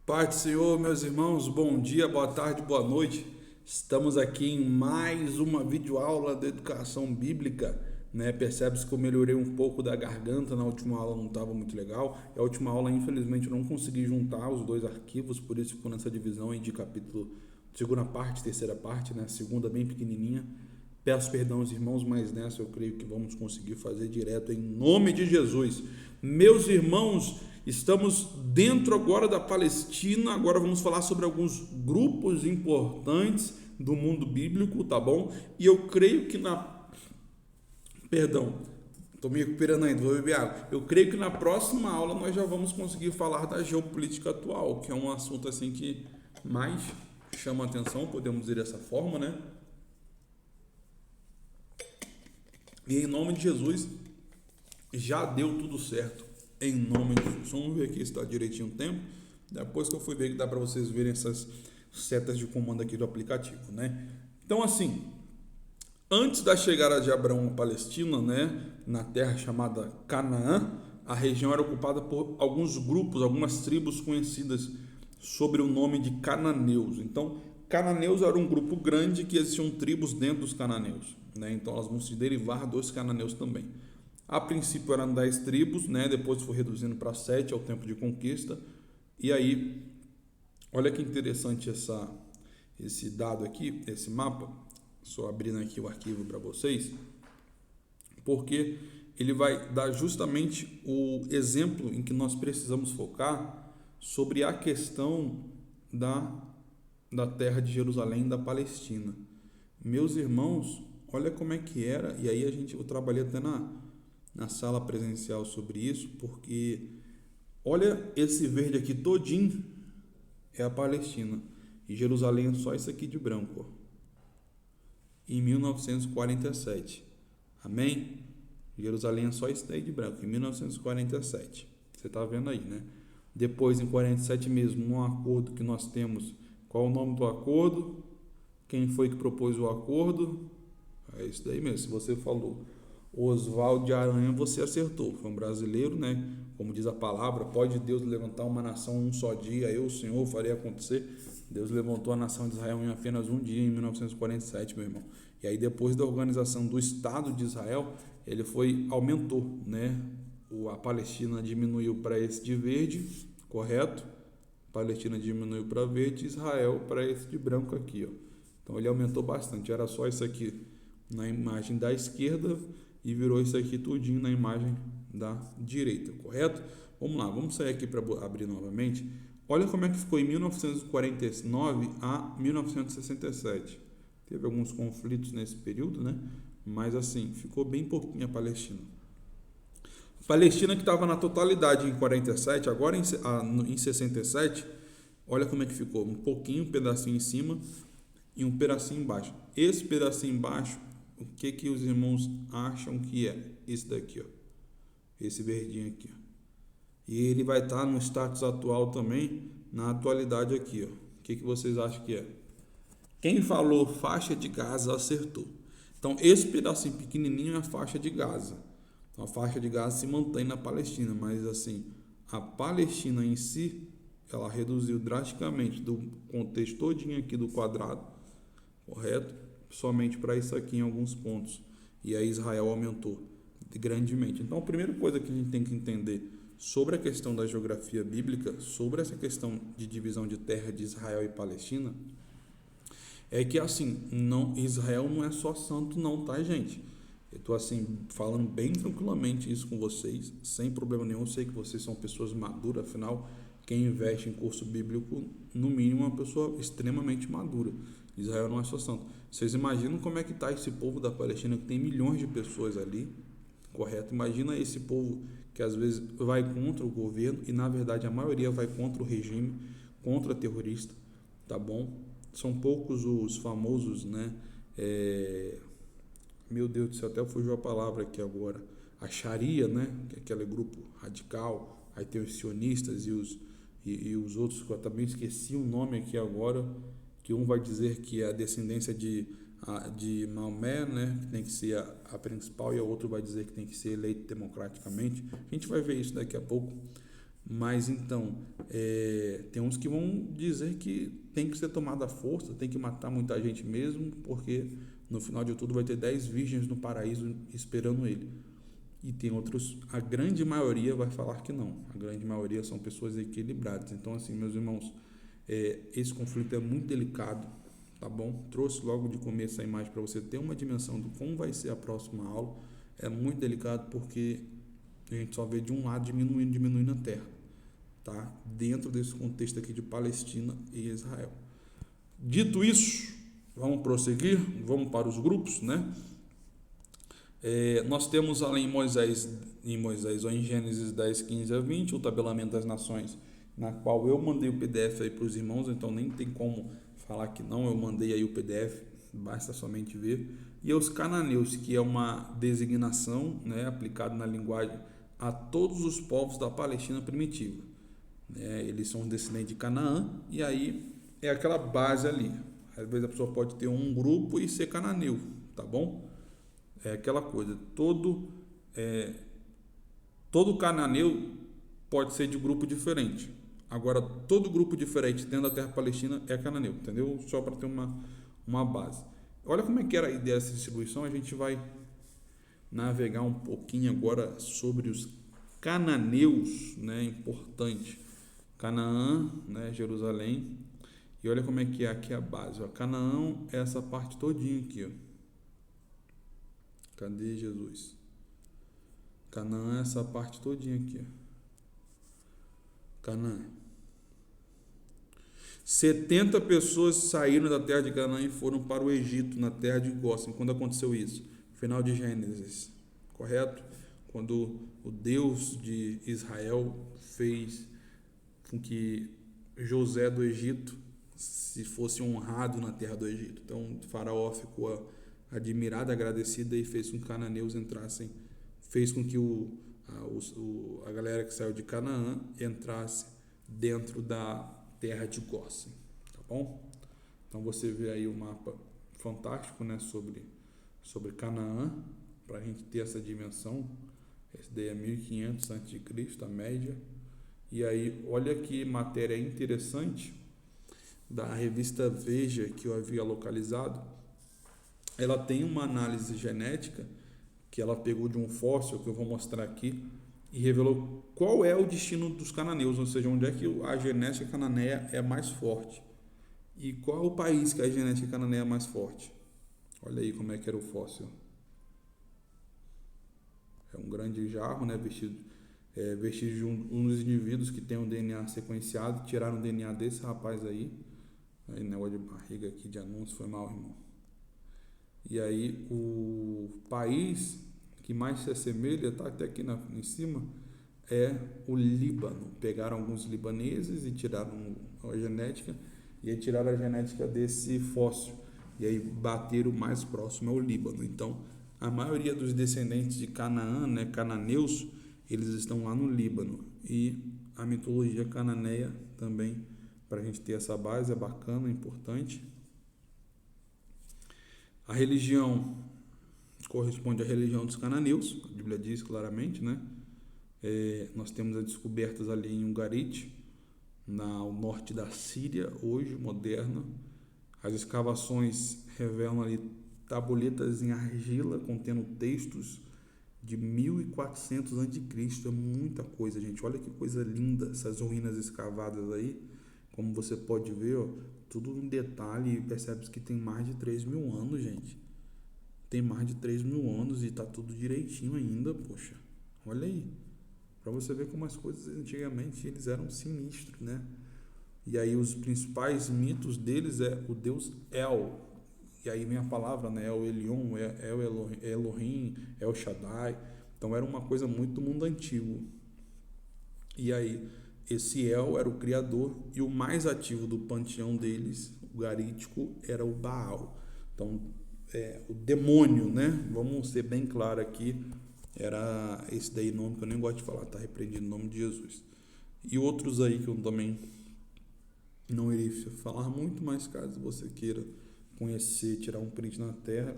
Pai do Senhor, meus irmãos, bom dia, boa tarde, boa noite. Estamos aqui em mais uma videoaula de educação bíblica, né? Percebe-se que eu melhorei um pouco da garganta, na última aula não estava muito legal. E a última aula, infelizmente, eu não consegui juntar os dois arquivos, por isso ficou nessa divisão aí de capítulo, segunda parte, terceira parte, né? Segunda bem pequenininha. Peço perdão aos irmãos, mas nessa eu creio que vamos conseguir fazer direto em nome de Jesus. Meus irmãos, estamos dentro agora da Palestina, agora vamos falar sobre alguns grupos importantes do mundo bíblico, tá bom? E eu creio que Perdão, estou me recuperando ainda, vou beber água. Eu creio que na próxima aula nós já vamos conseguir falar da geopolítica atual, que é um assunto assim que mais chama atenção, podemos dizer dessa forma, né? E em nome de Jesus, já deu tudo certo. Em nome de Jesus. Vamos ver aqui se está direitinho o tempo. Depois que eu fui ver que dá para vocês verem essas setas de comando aqui do aplicativo, né? Então, assim, antes da chegada de Abraão à Palestina, né, na terra chamada Canaã, a região era ocupada por alguns grupos, algumas tribos conhecidas sob o nome de cananeus. Então, cananeus era um grupo grande que existiam tribos dentro dos cananeus, né? Então, elas vão se derivar dos cananeus também. A princípio eram 10 tribos, né? Depois foi reduzindo para 7 ao tempo de conquista. E aí, olha que interessante esse dado aqui, esse mapa. Só abrindo aqui o arquivo para vocês, porque ele vai dar justamente o exemplo em que nós precisamos focar sobre a questão da terra de Jerusalém, da Palestina. Meus irmãos, olha como é que era, e aí eu trabalhei até na sala presencial sobre isso, porque olha esse verde aqui todinho é a Palestina, e Jerusalém é só isso aqui de branco, ó. Em 1947. Amém? Jerusalém é só isso daí de branco, em 1947. Você está vendo aí, né? Depois, em 47 mesmo, num acordo que nós temos, qual o nome do acordo? Quem foi que propôs o acordo? É isso daí mesmo. Se você falou Oswaldo de Aranha, você acertou. Foi um brasileiro, né? Como diz a palavra, pode Deus levantar uma nação um só dia, eu, o Senhor, farei acontecer. Deus levantou a nação de Israel em apenas um dia, em 1947, meu irmão. E aí, depois da organização do Estado de Israel, ele aumentou, né? A Palestina diminuiu para esse de verde, correto? A Palestina diminuiu para verde, Israel para esse de branco aqui, ó. Então, ele aumentou bastante. Era só isso aqui na imagem da esquerda e virou isso aqui tudinho na imagem da direita, correto? Vamos lá, vamos sair aqui para abrir novamente. Olha como é que ficou em 1949 a 1967. Teve alguns conflitos nesse período, né? Mas assim, ficou bem pouquinho a Palestina. Palestina que estava na totalidade em 47, agora em 67, olha como é que ficou. Um pouquinho, um pedacinho em cima e um pedacinho embaixo. Esse pedacinho embaixo, o que os irmãos acham que é? Esse daqui, ó. Esse verdinho aqui, ó. E ele vai estar no status atual também, na atualidade aqui, ó. O que vocês acham que é? Quem falou faixa de Gaza acertou. Então, esse pedacinho pequenininho é a faixa de Gaza. Então, a faixa de Gaza se mantém na Palestina, mas assim, a Palestina em si, ela reduziu drasticamente do contexto todinho aqui do quadrado, correto? Somente para isso aqui em alguns pontos. E aí Israel aumentou grandemente. Então, a primeira coisa que a gente tem que entender sobre a questão da geografia bíblica, sobre essa questão de divisão de terra de Israel e Palestina, é que assim, Israel não é só santo não, tá, gente? Eu tô assim, falando bem tranquilamente isso com vocês, sem problema nenhum. Eu sei que vocês são pessoas maduras, afinal, quem investe em curso bíblico, no mínimo, é uma pessoa extremamente madura. Israel não é só santo. Vocês imaginam como é que está esse povo da Palestina, que tem milhões de pessoas ali, correto? Imagina esse povo que às vezes vai contra o governo e na verdade a maioria vai contra o regime, contra terrorista, tá bom? São poucos os famosos, né? Meu Deus do céu, até fugiu a palavra aqui agora. A Sharia, né? Que é aquele grupo radical. Aí tem os sionistas e os outros, que eu também esqueci o nome aqui agora, que um vai dizer que é a descendência de Maomé, né, que tem que ser a principal, e o outro vai dizer que tem que ser eleito democraticamente. A gente vai ver isso daqui a pouco. Mas então, tem uns que vão dizer que tem que ser tomada à força, tem que matar muita gente mesmo, porque no final de tudo vai ter 10 virgens no paraíso esperando ele. E tem outros, a grande maioria vai falar que não. A grande maioria são pessoas equilibradas. Então, assim, meus irmãos, esse conflito é muito delicado, tá bom? Trouxe logo de começo a imagem para você ter uma dimensão de como vai ser a próxima aula. É muito delicado porque a gente só vê de um lado diminuindo a terra, tá? Dentro desse contexto aqui de Palestina e Israel. Dito isso, vamos prosseguir, vamos para os grupos, né? Nós temos além em Moisés, ou em Gênesis 10, 15 a 20, o tabelamento das nações, na qual eu mandei o PDF aí para os irmãos, então nem tem como falar que não, eu mandei aí o PDF, basta somente ver. E os cananeus, que é uma designação, né, aplicada na linguagem a todos os povos da Palestina primitiva. Eles são descendentes de Canaã, e aí é aquela base ali. Às vezes a pessoa pode ter um grupo e ser cananeu, tá bom? É aquela coisa, todo cananeu pode ser de grupo diferente. Agora, todo grupo diferente dentro da terra palestina é cananeu, entendeu? Só para ter uma base. Olha como é que era a ideia dessa distribuição. A gente vai navegar um pouquinho agora sobre os cananeus, né? Importante. Canaã, né? Jerusalém. E olha como é que é aqui a base. Ó. Canaã é essa parte todinha aqui, ó. Cadê Jesus? Canaã é essa parte todinha aqui, ó. Canaã. 70 pessoas saíram da terra de Canaã e foram para o Egito, na terra de Gósen. Quando aconteceu isso? Final de Gênesis, correto? Quando o Deus de Israel fez com que José do Egito se fosse honrado na terra do Egito. Então, o faraó ficou admirado, agradecido, e fez com que os cananeus entrassem, fez com que a galera que saiu de Canaã entrasse dentro da terra de Gósen, tá bom? Então você vê aí o mapa fantástico, né, sobre Canaã, para a gente ter essa dimensão. Esse daí é 1500 a.C., a média. E aí, olha que matéria interessante da revista Veja que eu havia localizado. Ela tem uma análise genética que ela pegou de um fóssil que eu vou mostrar aqui e revelou qual é o destino dos cananeus, ou seja, onde é que a genética cananeia é mais forte e qual é o país que a genética cananeia é mais forte. Olha aí como é que era o fóssil. É um grande jarro, né, vestígio de um dos indivíduos que tem um DNA sequenciado, tiraram o DNA desse rapaz aí. Aí, negócio de barriga aqui de anúncio, foi mal, irmão. E aí o país que mais se assemelha, tá até aqui em cima, é o Líbano. Pegaram alguns libaneses e tiraram a genética, e aí tiraram a genética desse fóssil, e aí bateram o mais próximo é o Líbano. Então, a maioria dos descendentes de Canaã, né, cananeus, eles estão lá no Líbano. E a mitologia cananeia também, para a gente ter essa base, é bacana, é importante. A religião corresponde à religião dos cananeus, a Bíblia diz claramente, né? Nós temos as descobertas ali em Ugarit, ao norte da Síria, hoje, moderna. As escavações revelam ali tabuletas em argila contendo textos de 1400 a.C. É muita coisa, gente. Olha que coisa linda essas ruínas escavadas aí. Como você pode ver, ó, tudo em detalhe, e percebe que tem mais de 3.000 anos, gente. Tem mais de 3.000 anos e tá tudo direitinho ainda, poxa. Olha aí. Para você ver como as coisas antigamente eles eram sinistros, né? E aí os principais mitos deles é o deus El. E aí vem a palavra, né? El Elyon, El Elohim, El Shaddai. Então era uma coisa muito do mundo antigo. E aí esse El era o criador, e o mais ativo do panteão deles, o garítico, era o Baal. Então, o demônio, né? Vamos ser bem claro aqui, era esse daí nome que eu nem gosto de falar, tá repreendido no nome de Jesus. E outros aí que eu também não irei falar muito, mas caso você queira conhecer, tirar um print na tela,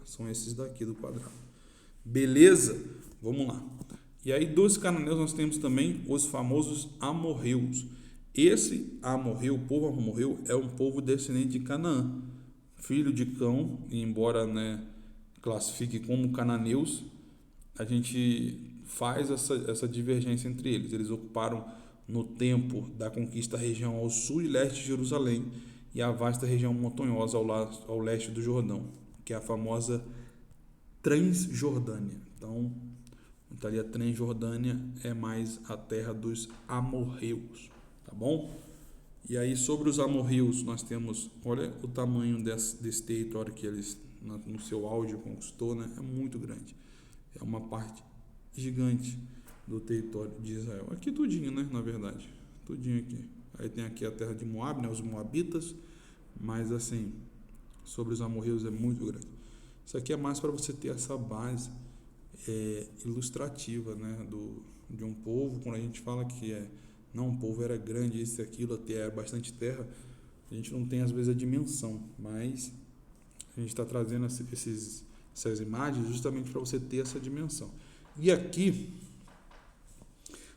são esses daqui do quadrado. Beleza? Vamos lá. E aí dos cananeus nós temos também os famosos amorreus. Esse amorreu, o povo amorreu, é um povo descendente de Canaã, filho de Cão, e embora, né, classifique como cananeus, a gente faz essa divergência entre eles. Eles ocuparam no tempo da conquista a região ao sul e leste de Jerusalém e a vasta região montanhosa ao leste do Jordão, que é a famosa Transjordânia. Então, ali a Transjordânia é mais a terra dos amorreus, tá bom? E aí sobre os amorreus nós temos, olha o tamanho desse território que eles no seu auge conquistou, né? É muito grande, é uma parte gigante do território de Israel, aqui tudinho, né? Na verdade, tudinho aqui. Aí tem aqui a terra de Moab, né? Os moabitas, mas assim, sobre os amorreus é muito grande. Isso aqui é mais para você ter essa base ilustrativa, né, de um povo. Quando a gente fala que não, o povo era grande, isso e aquilo, até era bastante terra, a gente não tem às vezes a dimensão, mas a gente está trazendo essas imagens justamente para você ter essa dimensão. E aqui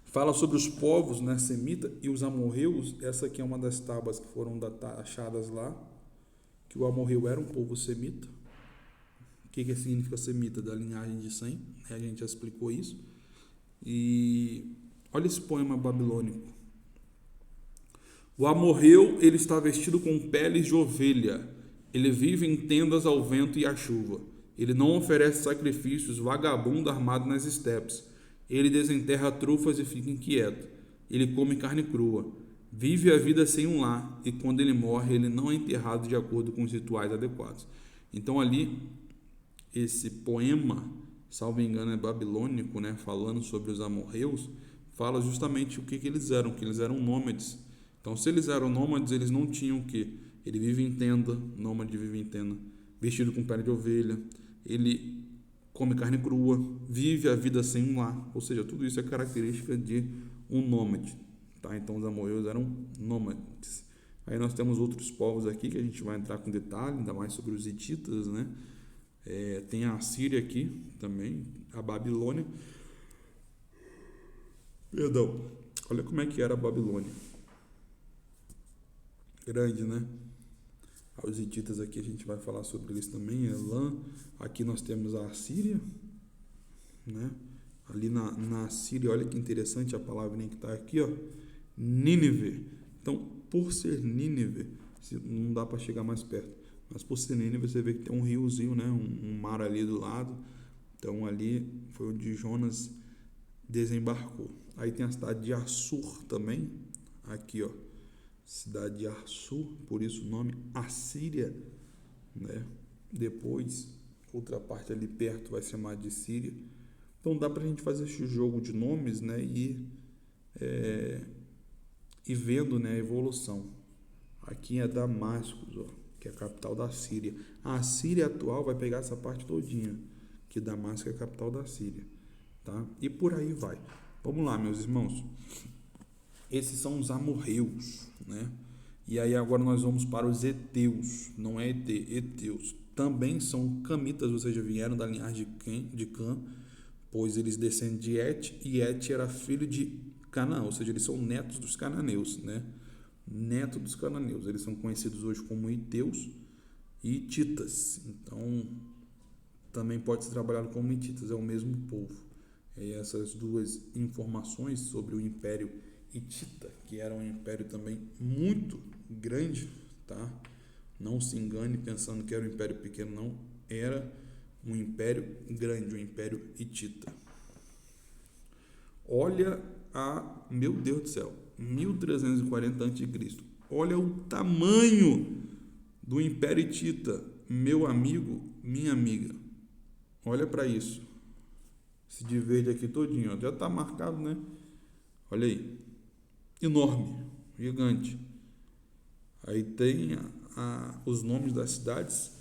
fala sobre os povos, né, semita e os amorreus. Essa aqui é uma das tábuas que foram achadas lá, que o amorreu era um povo semita. O que significa semita? Da linhagem de Sem, né? A gente já explicou isso. E olha esse poema babilônico. O amorreu, ele está vestido com peles de ovelha. Ele vive em tendas ao vento e à chuva. Ele não oferece sacrifícios, vagabundo armado nas estepes. Ele desenterra trufas e fica inquieto. Ele come carne crua. Vive a vida sem um lar. E quando ele morre, ele não é enterrado de acordo com os rituais adequados. Então ali, esse poema, salvo engano, é babilônico, né, falando sobre os amorreus, fala justamente o que eles eram, que eles eram nômades. Então, se eles eram nômades, eles não tinham o quê? Ele vive em tenda, nômade vive em tenda, vestido com pele de ovelha, ele come carne crua, vive a vida sem um lar, ou seja, tudo isso é característica de um nômade, tá? Então, os amorreus eram nômades. Aí nós temos outros povos aqui que a gente vai entrar com detalhe, ainda mais sobre os hititas, né? Tem a Assíria aqui também, a Babilônia. Perdão, olha como é que era a Babilônia. Grande, né? Os hititas aqui a gente vai falar sobre eles também, Elam. Aqui nós temos a Assíria, né? Ali na Assíria, olha que interessante a palavra que está aqui, ó, Nínive. Então, por ser Nínive, não dá para chegar mais perto, mas por ser Nínive você vê que tem um riozinho, né? Um mar ali do lado. Então ali foi onde Jonas desembarcou. Aí tem a cidade de Assur também, aqui, ó, cidade de Assur, por isso o nome Assíria, né? Depois, outra parte ali perto vai ser chamada de Síria. Então dá para a gente fazer esse jogo de nomes, né? E vendo, né, a evolução. Aqui é Damasco, ó, que é a capital da Síria. A Síria atual vai pegar essa parte todinha, que Damasco é a capital da Síria, tá? E por aí vai. Vamos lá, meus irmãos. Esses são os amorreus, né? E aí agora nós vamos para os heteus, não é heteus. Também são camitas, ou seja, vieram da linhagem de Cã, pois eles descendem de Et, e Et era filho de Canaã, ou seja, eles são netos dos cananeus, né? Neto dos cananeus. Eles são conhecidos hoje como hiteus e hititas. Então, também pode ser trabalhado como hititas, é o mesmo povo. E essas duas informações sobre o Império Hitita, que era um império também muito grande, tá? Não se engane pensando que era um império pequeno, não. Era um império grande, um império hitita. Olha meu Deus do céu, 1340 a.C. Olha o tamanho do Império Hitita, meu amigo, minha amiga. Olha para isso. Esse de verde aqui todinho, ó, já está marcado, né? Olha aí. Enorme, gigante. Aí tem os nomes das cidades